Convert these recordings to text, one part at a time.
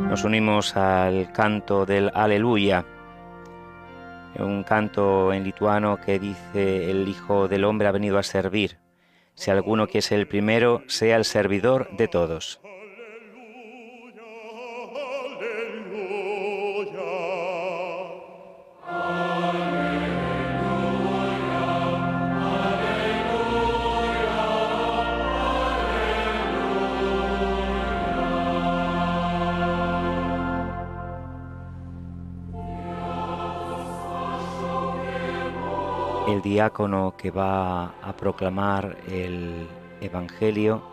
Nos unimos al canto del Aleluya, un canto en lituano que dice: el Hijo del Hombre ha venido a servir. Si alguno quiere ser el primero, sea el servidor de todos. El diácono que va a proclamar el Evangelio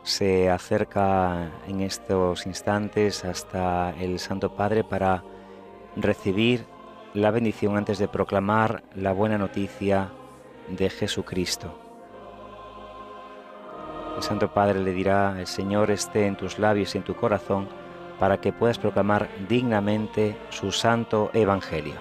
se acerca en estos instantes hasta el Santo Padre para recibir la bendición antes de proclamar la buena noticia de Jesucristo. El Santo Padre le dirá: el Señor esté en tus labios y en tu corazón, para que puedas proclamar dignamente su santo Evangelio.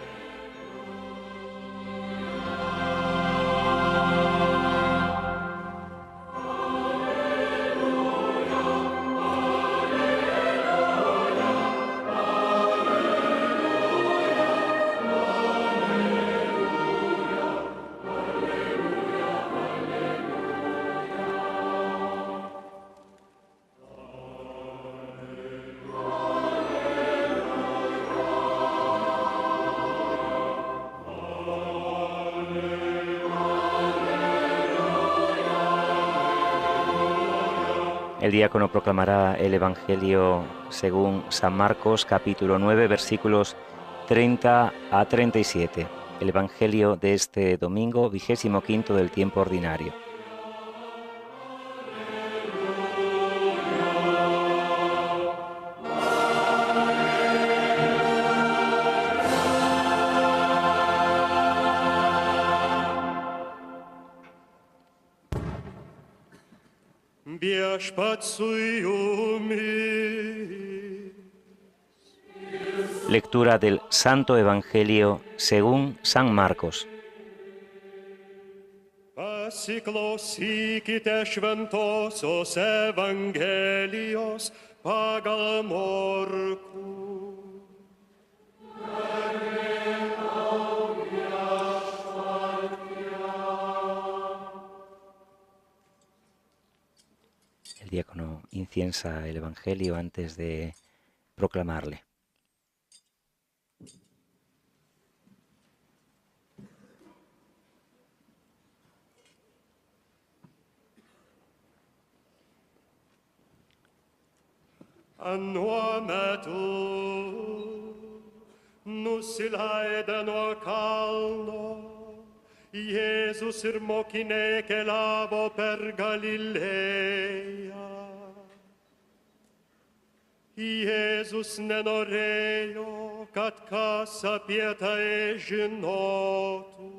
El diácono proclamará el Evangelio según San Marcos, capítulo 9, versículos 30 a 37. El Evangelio de este domingo, 25º del tiempo ordinario. Lectura del Santo Evangelio según San Marcos. Pasiklausykite šventosios Evangelijos pagal Morkų. El diácono inciensa el Evangelio antes de proclamarle. Anuo metu nusileidę nuo kalno, Jėzus ir mokiniai keliavo per Galilėją. Jėzus nenorėjo, kad kas apie tai žinotų.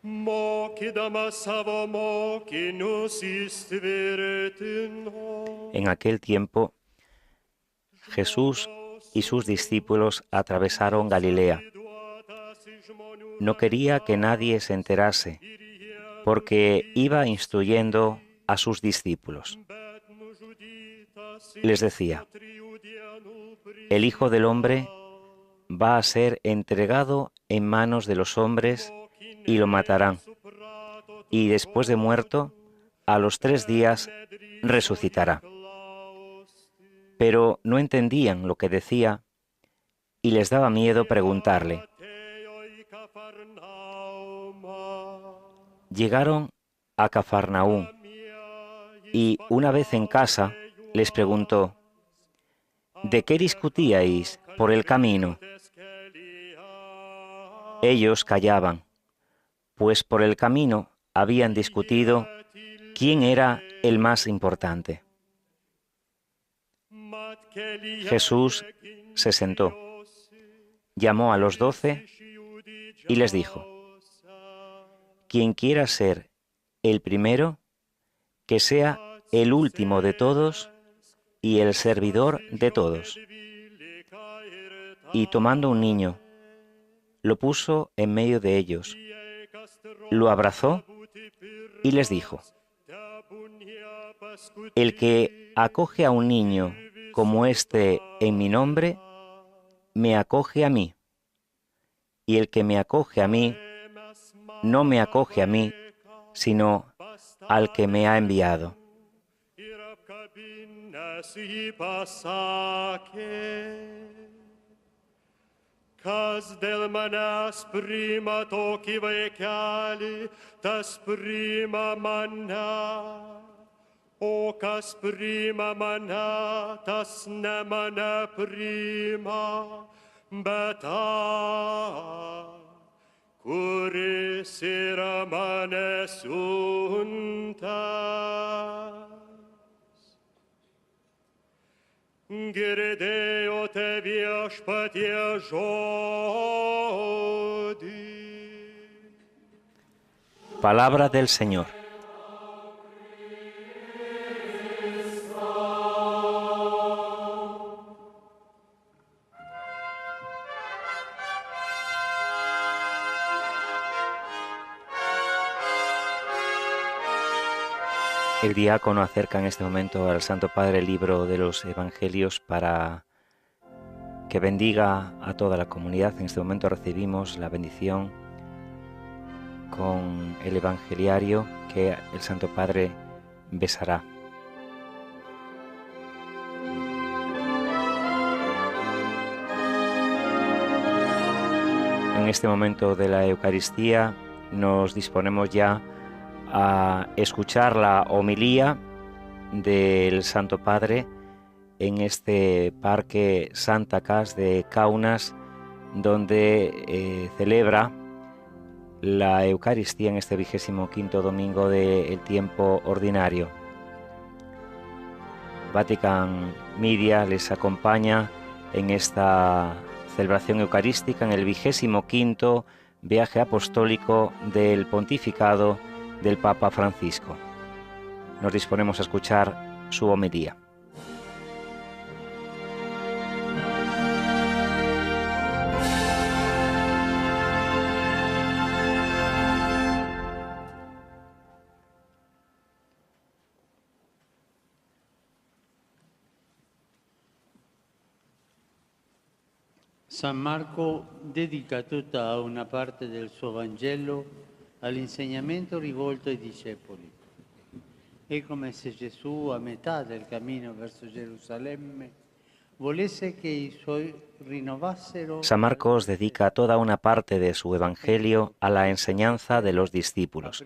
Mokydamas savo mokinius jis tvirtino. En aquel tiempo, Jesús y sus discípulos atravesaron Galilea. No quería que nadie se enterase, porque iba instruyendo a sus discípulos. Les decía: el Hijo del Hombre va a ser entregado en manos de los hombres y lo matarán, y después de muerto, a los 3 días resucitará. Pero no entendían lo que decía y les daba miedo preguntarle. Llegaron a Cafarnaúm y una vez en casa les preguntó: ¿de qué discutíais por el camino? Ellos callaban, pues por el camino habían discutido quién era el más importante. Jesús se sentó, llamó a los 12 y les dijo: quien quiera ser el primero, que sea el último de todos y el servidor de todos. Y tomando un niño, lo puso en medio de ellos, lo abrazó y les dijo: el que acoge a un niño como éste en mi nombre, me acoge a mí. Y el que me acoge a mí, no me acoge a mí, sino al que me ha enviado. Ir apkabinęs jį pasakė, kas dėl manęs priima tokį vaikelį, tas priima mane, o kas priima mane, tas ne mane priima, bet tą, kuris yra mane siuntęs. Girdėjote viešpaties žodį. Palabra del Señor. El diácono acerca en este momento al Santo Padre el libro de los Evangelios para que bendiga a toda la comunidad. En este momento recibimos la bendición con el Evangeliario que el Santo Padre besará. En este momento de la Eucaristía nos disponemos ya a escuchar la homilía del Santo Padre en este Parque Santa Cas de Kaunas, donde celebra la Eucaristía en este 25º domingo del tiempo ordinario. Vatican Media les acompaña en esta celebración eucarística en el 25º viaje apostólico del pontificado del Papa Francisco. Nos disponemos a escuchar su homilía. San Marco dedica tutta una parte del suo Vangelo all'insegnamento rivolto ai discepoli. È come se Gesù, a metà del cammino verso Gerusalemme, volesse che i suoi rinnovassero. San Marcos dedica toda una parte de su Evangelio a la enseñanza de los discípulos.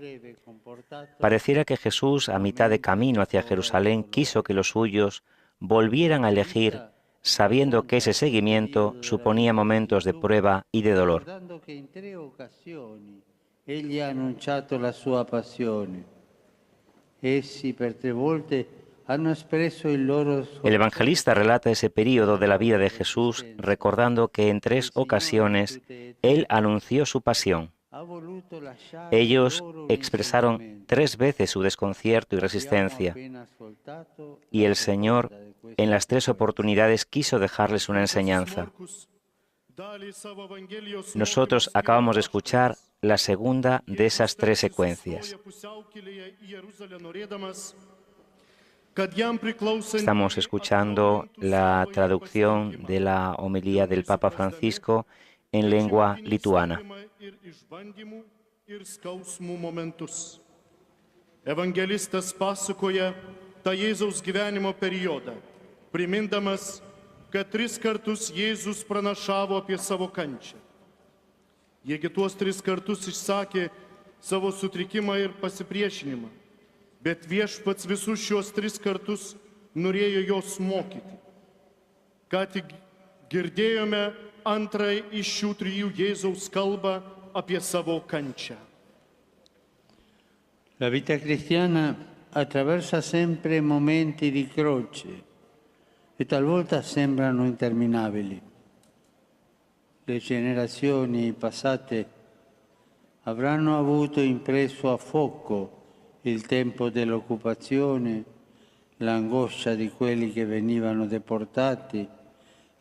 Pareciera que Jesús, a mitad de camino hacia Jerusalén, quiso que los suyos volvieran a elegir, sabiendo que ese seguimiento suponía momentos de prueba y de dolor. Egli ha annunciato la sua passione. Essi per 3 volte hanno espresso il loro. El evangelista relata ese periodo de la vida de Jesús, recordando que en 3 ocasiones Él anunció su pasión. Ellos expresaron 3 veces su desconcierto y resistencia, y el Señor, en las 3 oportunidades, quiso dejarles una enseñanza. Nosotros acabamos de escuchar la segunda de esas 3 secuencias. Estamos escuchando la traducción de la homilía del Papa Francisco en lengua lituana. Evangelistas pasakoja tą Jėzaus gyvenimo periodą, primindamas, kad 3 kartus Jėzus pranašavo apie savo kančią. Jiegi tuos 3 kartus išsakė savo sutrikimą ir pasipriešinimą, bet viešpats visus šios 3 kartus norėjo jos mokyti. Ką tik girdėjome antrąją iš šių 3 Jėzaus kalbą apie savo kančią. La vita cristiana attraversa sempre momenti di croce e talvolta sembrano interminabili. Le generazioni passate avranno avuto impresso a fuoco il tempo dell'occupazione, l'angoscia di quelli che venivano deportati,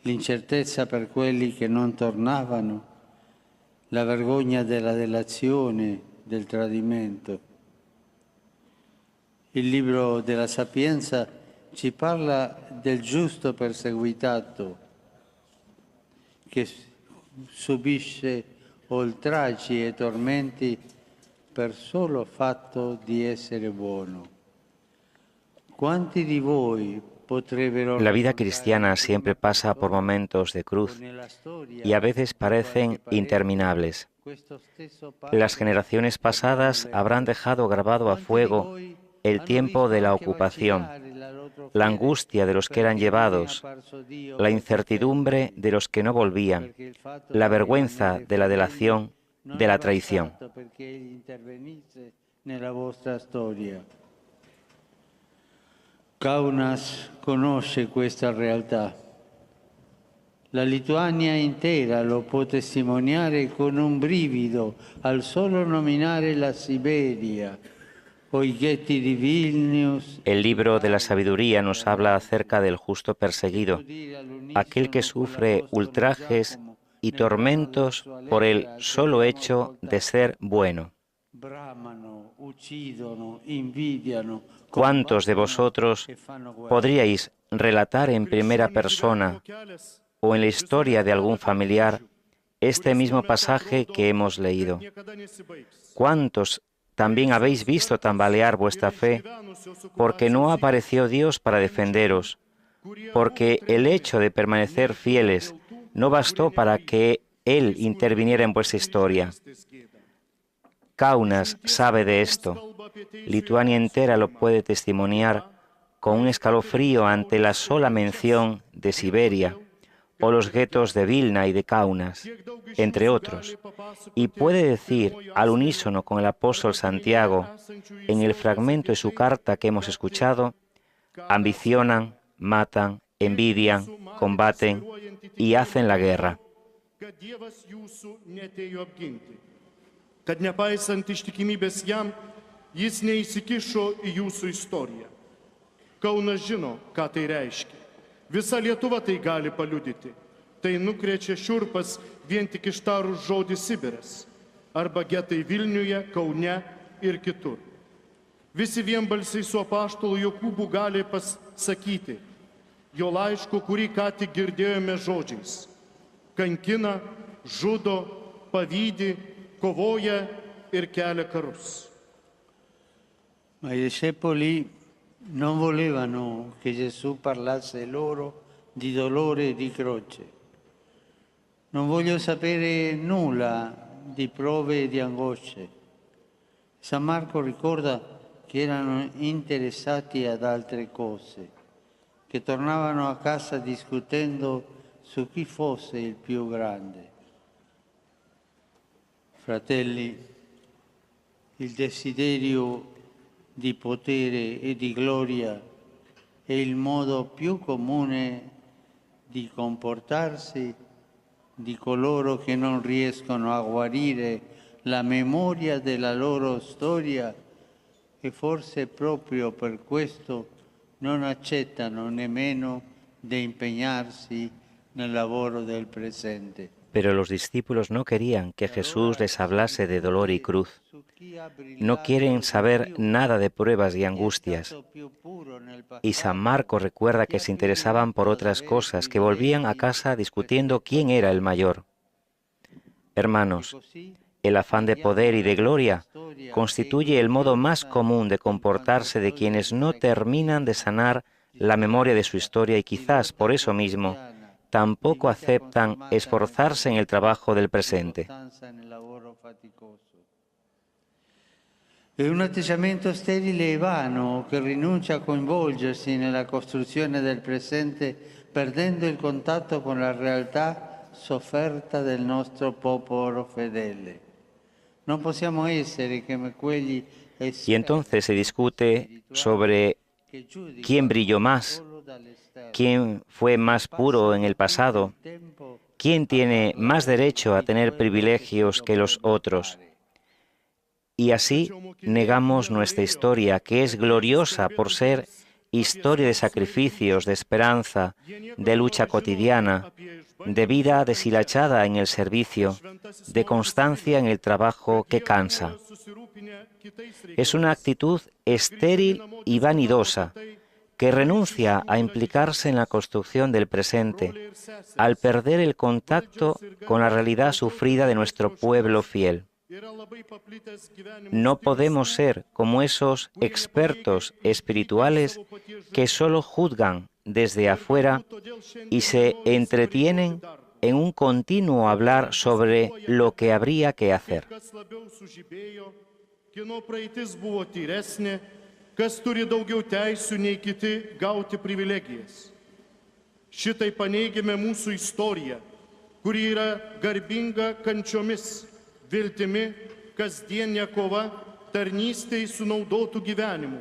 l'incertezza per quelli che non tornavano, la vergogna della delazione, del tradimento. Il libro della Sapienza ci parla del giusto perseguitato che subisce oltraggi e tormenti per solo fatto di essere buono. ¿Cuánti di voi potrebbero La vida cristiana siempre pasa por momentos de cruz y a veces parecen interminables. Las generaciones pasadas habrán dejado grabado a fuego el tiempo de la ocupación, la angustia de los que eran llevados, la incertidumbre de los que no volvían, la vergüenza de la delación, de la traición. Kaunas conosce questa realtà. La Lituania intera lo può testimoniare con un brivido al solo nominare la Siberia o i ghetti di Vilnius. El libro de la sabiduría nos habla acerca del justo perseguido, aquel que sufre ultrajes y tormentos por el solo hecho de ser bueno. ¿Cuántos de vosotros podríais relatar en primera persona o en la historia de algún familiar este mismo pasaje que hemos leído? ¿Cuántos también habéis visto tambalear vuestra fe porque no apareció Dios para defenderos, porque el hecho de permanecer fieles no bastó para que Él interviniera en vuestra historia? Kaunas sabe de esto. Lituania entera lo puede testimoniar con un escalofrío ante la sola mención de Siberia o los guetos de Vilna y de Kaunas, entre otros, y puede decir al unísono con el apóstol Santiago, en el fragmento de su carta que hemos escuchado: ambicionan, matan, envidian, combaten y hacen la guerra. Kad nepaisant ištikimybės jam, jis neįsikišo į jūsų istoriją. Kaunas žino, ką tai reiškia. Visa Lietuva tai gali paliudyti. Tai nukrečia šiurpas vien tik ištarus žodį Sibiras arba getai Vilniuje, Kaune ir kitur. Visi vienbalsiai su apaštulu Jokūbu gali pasakyti jo laiško, kurį ką tik girdėjome žodžiais: kankina, žudo, pavydi, kovoja ir kelia karus. Ma i discepoli non volevano che Gesù parlasse loro di dolore e di croce. Non voglio sapere nulla di prove e di angosce. San Marco ricorda che erano interessati ad altre cose, che tornavano a casa discutendo su chi fosse il più grande. Fratelli, il desiderio di potere e di gloria è il modo più comune di comportarsi di coloro che non riescono a guarire la memoria della loro storia e forse proprio per questo non accettano nemmeno di impegnarsi nel lavoro del presente. Pero los discípulos no querían que Jesús les hablase de dolor y cruz. No quieren saber nada de pruebas y angustias. Y San Marcos recuerda que se interesaban por otras cosas, que volvían a casa discutiendo quién era el mayor. Hermanos, el afán de poder y de gloria constituye el modo más común de comportarse de quienes no terminan de sanar la memoria de su historia y quizás por eso mismo tampoco aceptan esforzarse en el trabajo del presente. È un atteggiamento sterile e vano che rinuncia a coinvolgersi nella costruzione del presente, perdendo il contatto con la realtà sofferta del nostro popolo fedele. Non possiamo essere come quegli Y entonces se discute sobre quién brilló más, quién fue más puro en el pasado, quién tiene más derecho a tener privilegios que los otros. Y así negamos nuestra historia, que es gloriosa por ser historia de sacrificios, de esperanza, de lucha cotidiana, de vida deshilachada en el servicio, de constancia en el trabajo que cansa. Es una actitud estéril y vanidosa que renuncia a implicarse en la construcción del presente, al perder el contacto con la realidad sufrida de nuestro pueblo fiel. No podemos ser como esos expertos espirituales que solo juzgan desde afuera y se entretienen en un continuo hablar sobre lo que habría que hacer. Kas turi daugiau teisių nei kiti gauti privilegijas. Šitai paneigime mūsų istoriją, kuri yra garbinga kančiomis, viltimi, kasdienė kova, tarnystei sunaudotų gyvenimu,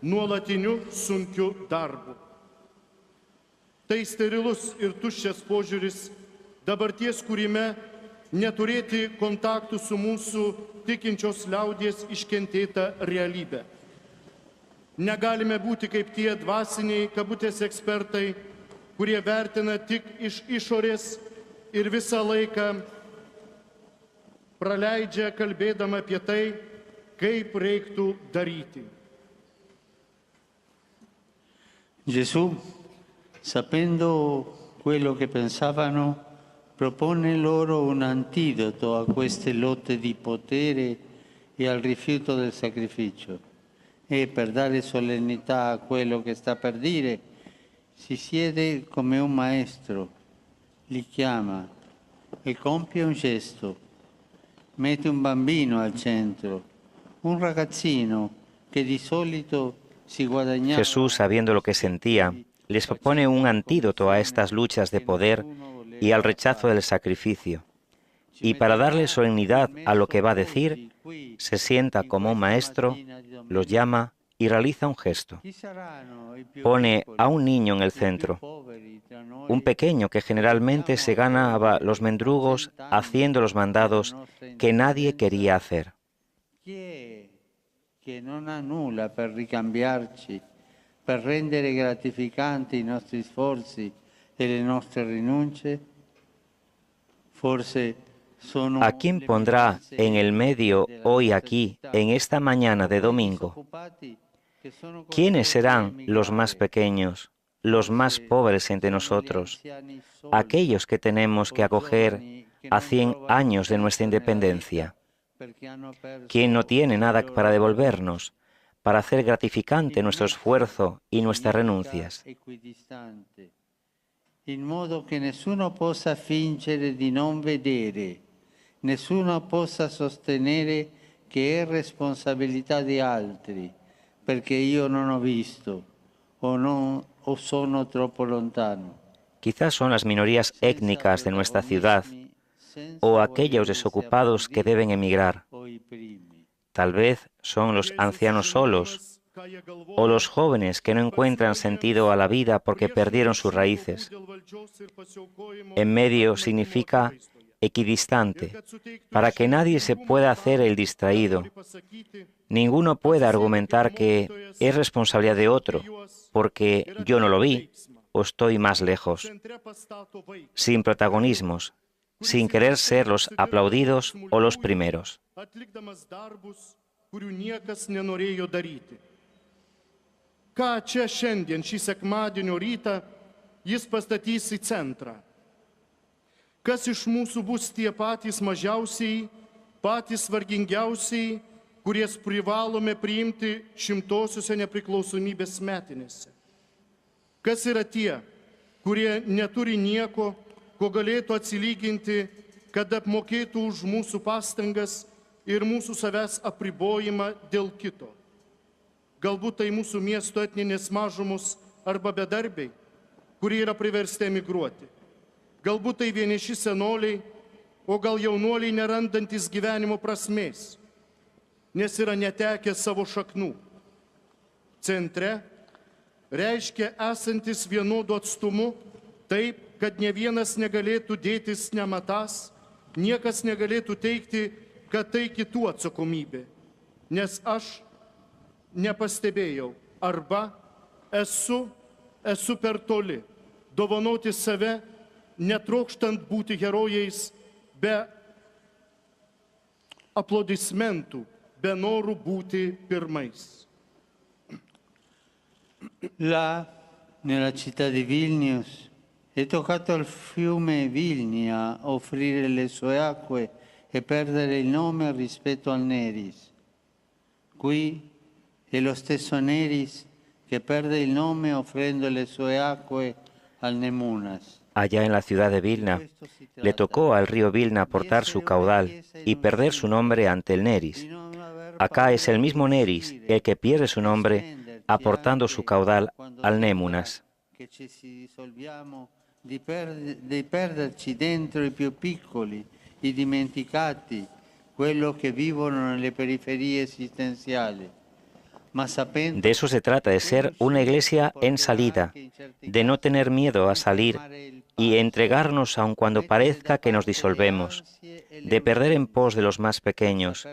nuolatiniu sunkiu darbu. Tai sterilus ir tuščias požiūris dabarties kūrime neturėti kontaktų su mūsų tikinčios liaudies iškentėta realybė. Negalime būti kaip tie dvasiniai kabutės ekspertai, kurie vertina tik iš išorės ir visą laiką praleidžia kalbėdama apie tai, kaip reiktų daryti. Gesù, sapendo quello che pensavano, propone loro un antidoto a queste lotte di potere e al rifiuto del sacrificio. E per dare solennità a quello che sta per dire, si siede come un maestro, li chiama e compie un gesto, mette un bambino al centro, un ragazzino che di solito si guadagnava. Jesús, sabiendo lo que sentía, les propone un antídoto a estas luchas de poder y al rechazo del sacrificio. Y para darle solemnidad a lo que va a decir, se sienta como un maestro, los llama y realiza un gesto. Pone a un niño en el centro, un pequeño que generalmente se ganaba los mendrugos haciendo los mandados que nadie quería hacer. Que non ha nulla per ricambiarci, per rendere gratificanti i nostri sforzi e le nostre rinunce, forse ¿A quién pondrá en el medio hoy aquí, en esta mañana de domingo? ¿Quiénes serán los más pequeños, los más pobres entre nosotros, aquellos que tenemos que acoger a 100 años de nuestra independencia? ¿Quién no tiene nada para devolvernos, para hacer gratificante nuestro esfuerzo y nuestras renuncias? In modo che nessuno possa fingere di non vedere, nessuno possa sostenere che è responsabilità di altri, perché io non ho visto o sono troppo lontano. Quizás son las minorías étnicas de nuestra ciudad o aquellos desocupados que deben emigrar. Tal vez son los ancianos solos o los jóvenes que no encuentran sentido a la vida porque perdieron sus raíces. En medio significa equidistante, para que nadie se pueda hacer el distraído. Ninguno pueda argumentar que es responsabilidad de otro, porque yo no lo vi o estoy más lejos. Sin protagonismos, sin querer ser los aplaudidos o los primeros. Ką čia šiandien, šį sekmadienio rytą, jis pastatys į centrą? Kas iš mūsų bus tie patys mažiausiai, patys vargingiausiai, kuries privalome priimti 100-osiose nepriklausomybės metinėse? Kas yra tie, kurie neturi nieko, ko galėtų atsilyginti, kad apmokėtų už mūsų pastangas ir mūsų savęs apribojimą dėl kito? Galbūt tai mūsų miesto etninės mažumos arba bedarbiai, kurie yra priversti emigruoti. Galbūt tai vieniši senoliai, o gal jaunuoliai nerandantis gyvenimo prasmės, nes yra netekę savo šaknų. Centre reiškia esantis vienodu atstumu taip, kad ne vienas negalėtų dėtis nematas, niekas negalėtų teikti, kad tai kitų atsakomybė, nes aš nepastebėjau arba esu per toli, dovanoti save, netrokštant būti herojais, be aplodismentų, be norų būti pirmais. Là, nella città di Vilnius, è toccato al fiume Vilnia offrire le sue acque e perdere il nome rispetto al Neris. Qui è lo stesso Neris che perde il nome offrendo le sue acque al Nemunas. Allá en la ciudad de Vilna, le tocó al río Vilna portar su caudal y perder su nombre ante el Neris. Acá es el mismo Neris el que pierde su nombre aportando su caudal al Nemunas. Che ci risolviamo di perderci dentro i più piccoli, i dimenticati, quello che vivono nelle periferie esistenziali. De eso se trata, de ser una iglesia en salida, de no tener miedo a salir y entregarnos aun cuando parezca que nos disolvemos, de perder en pos de los más pequeños,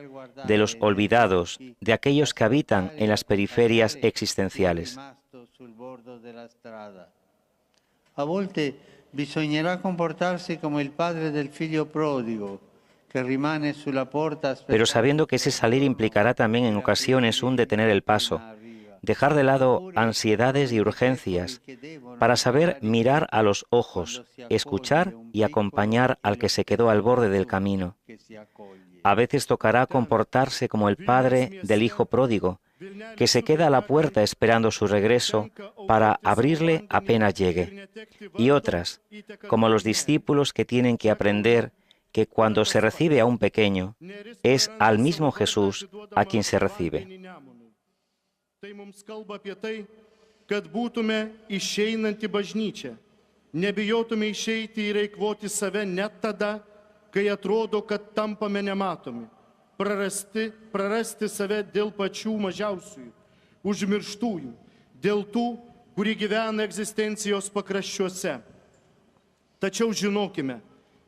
de los olvidados, de aquellos que habitan en las periferias existenciales. A volte bisognerà comportarsi come il padre del figlio prodigo, que rimane sulla porta Pero sabiendo que ese salir implicará también en ocasiones un detener el paso, dejar de lado ansiedades y urgencias, para saber mirar a los ojos, escuchar y acompañar al que se quedó al borde del camino. A veces tocará comportarse como el padre del hijo pródigo, que se queda a la puerta esperando su regreso para abrirle apenas llegue. Y otras, como los discípulos que tienen que aprender que cuando se recibe a un pequeño, es al mismo Jesús a quien se recibe. Tai mums kalba apie tai, kad būtume išeinanti bažnyčia, nebijotume išeiti ir eikvoti save net tada, kai atrodo, kad tampame nematomi, prarasti save dėl pačių mažiausiųjų, užmirštųjų, dėl tų, kurie gyvena egzistencijos pakraščiuose. Tačiau žinokime,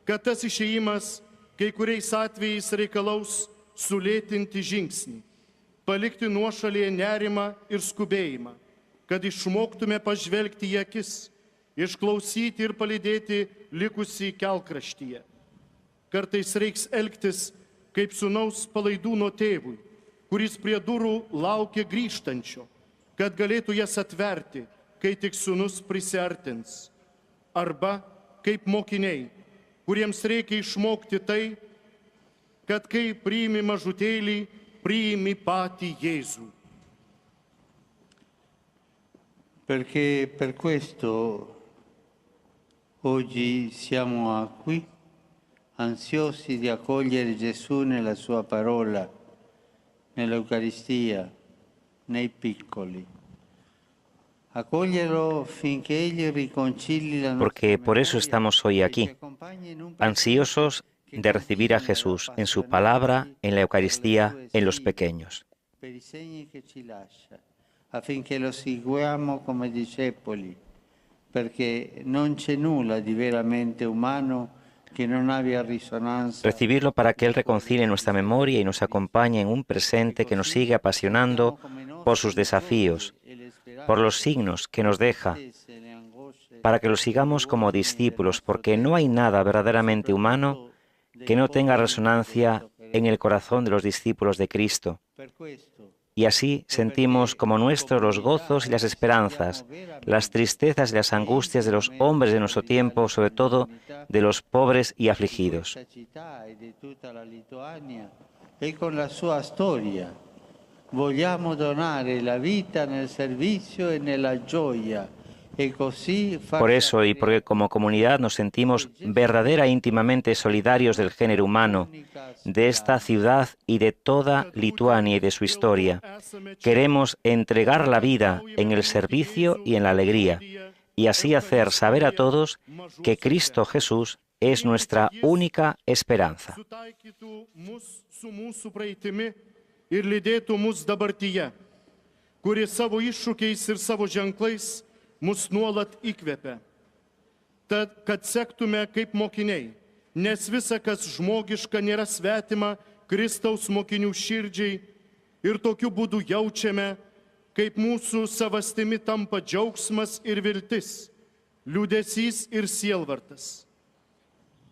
kad tas išėjimas kai kuriais atvejais reikalaus sulėtinti žingsnį, palikti nuošalėje nerimą ir skubėjimą, kad išmoktume pažvelgti į akis, išklausyti ir palydėti likusį kelkraštyje. Kartais reiks elgtis kaip sūnaus palaidūno tėvui, kuris prie durų laukia grįžtančio, kad galėtų jas atverti, kai tik sūnus prisiartins. Arba kaip mokiniai, kuriems reikia išmokti tai, kad kai priimi mažutėlį, priimi patį Jėzų. Perché per questo oggi siamo qui, ansiosi di accogliere Gesù nella sua parola, nell'Eucaristia, nei piccoli. Porque por eso estamos hoy aquí, ansiosos de recibir a Jesús en su palabra, en la Eucaristía, en los pequeños. Affinché lo seguiamo come discepoli, perché non c'è nulla di veramente umano que non abbia risonanza. Recibirlo para que Él reconcilie nuestra memoria y nos acompañe en un presente que nos sigue apasionando por sus desafíos, por los signos que nos deja, para que lo sigamos como discípulos, porque no hay nada verdaderamente humano que no tenga resonancia en el corazón de los discípulos de Cristo. Y así sentimos como nuestros los gozos y las esperanzas, las tristezas y las angustias de los hombres de nuestro tiempo, sobre todo de los pobres y afligidos. Y con la sua storia vogliamo donare la vita nel servizio e nella gioia. Por eso y porque como comunidad nos sentimos verdadera e íntimamente solidarios del género humano, de esta ciudad y de toda Lituania y de su historia, queremos entregar la vida en el servicio y en la alegría, y así hacer saber a todos que Cristo Jesús es nuestra única esperanza. Mus nuolat įkvepia, kad sektume kaip mokiniai, nes visa, kas žmogiška, nėra svetima Kristaus mokinių širdžiai ir tokiu būdu jaučiame, kaip mūsų savastimi tampa džiaugsmas ir viltis, liūdesys ir sielvartas.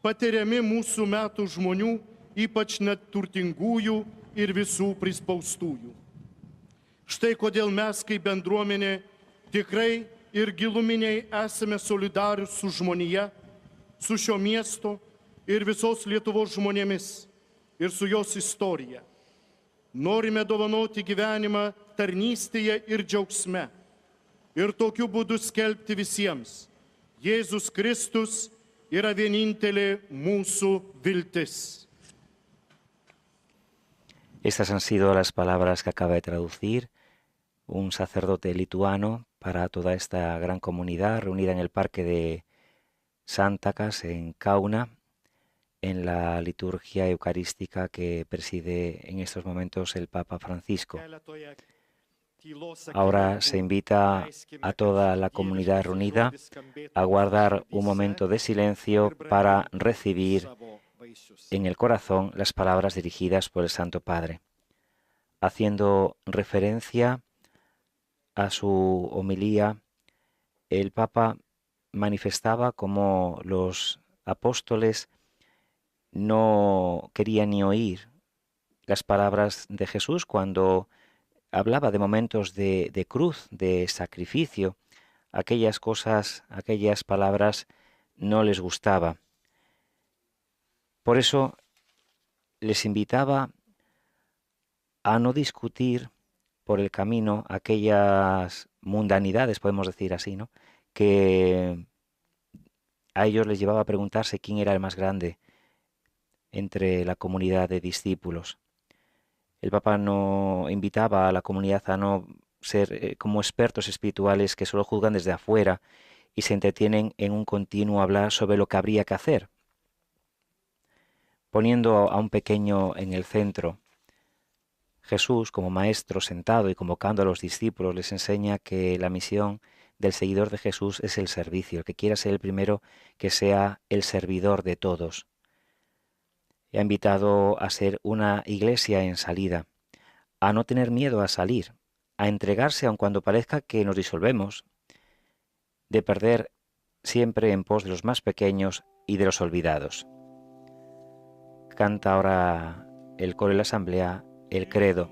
Patiriami mūsų metų žmonių, ypač net turtingųjų ir visų prispaustųjų. Štai kodėl mes kaip bendruomenė Tikrai ir giluminiai esame solidarūs su žmonija, su šio miesto ir visos Lietuvos žmonėmis ir su jos istorija. Norime dovanoti gyvenimą tarnystėje ir džiaugsme ir tokiu būdu skelbti visiems: Jėzus Kristus yra vienintelė mūsų viltis. Estas han sido las palabras que acaba de traducir un sacerdote lituano para toda esta gran comunidad reunida en el parque de Santacas, en Kauna, en la liturgia eucarística que preside en estos momentos el Papa Francisco. Ahora se invita a toda la comunidad reunida a guardar un momento de silencio para recibir en el corazón las palabras dirigidas por el Santo Padre. Haciendo referencia a su homilía, el Papa manifestaba cómo los apóstoles no querían ni oír las palabras de Jesús cuando hablaba de momentos de cruz, de sacrificio. Aquellas cosas, aquellas palabras no les gustaba. Por eso les invitaba a no discutir por el camino aquellas mundanidades, podemos decir así, ¿no?, que a ellos les llevaba a preguntarse quién era el más grande entre la comunidad de discípulos. El Papa no invitaba a la comunidad a no ser como expertos espirituales que solo juzgan desde afuera y se entretienen en un continuo hablar sobre lo que habría que hacer, poniendo a un pequeño en el centro. Jesús, como maestro sentado y convocando a los discípulos, les enseña que la misión del seguidor de Jesús es el servicio. El que quiera ser el primero, que sea el servidor de todos. Y ha invitado a ser una iglesia en salida, a no tener miedo a salir, a entregarse aun cuando parezca que nos disolvemos, de perder siempre en pos de los más pequeños y de los olvidados. Canta ahora el coro de la asamblea el credo.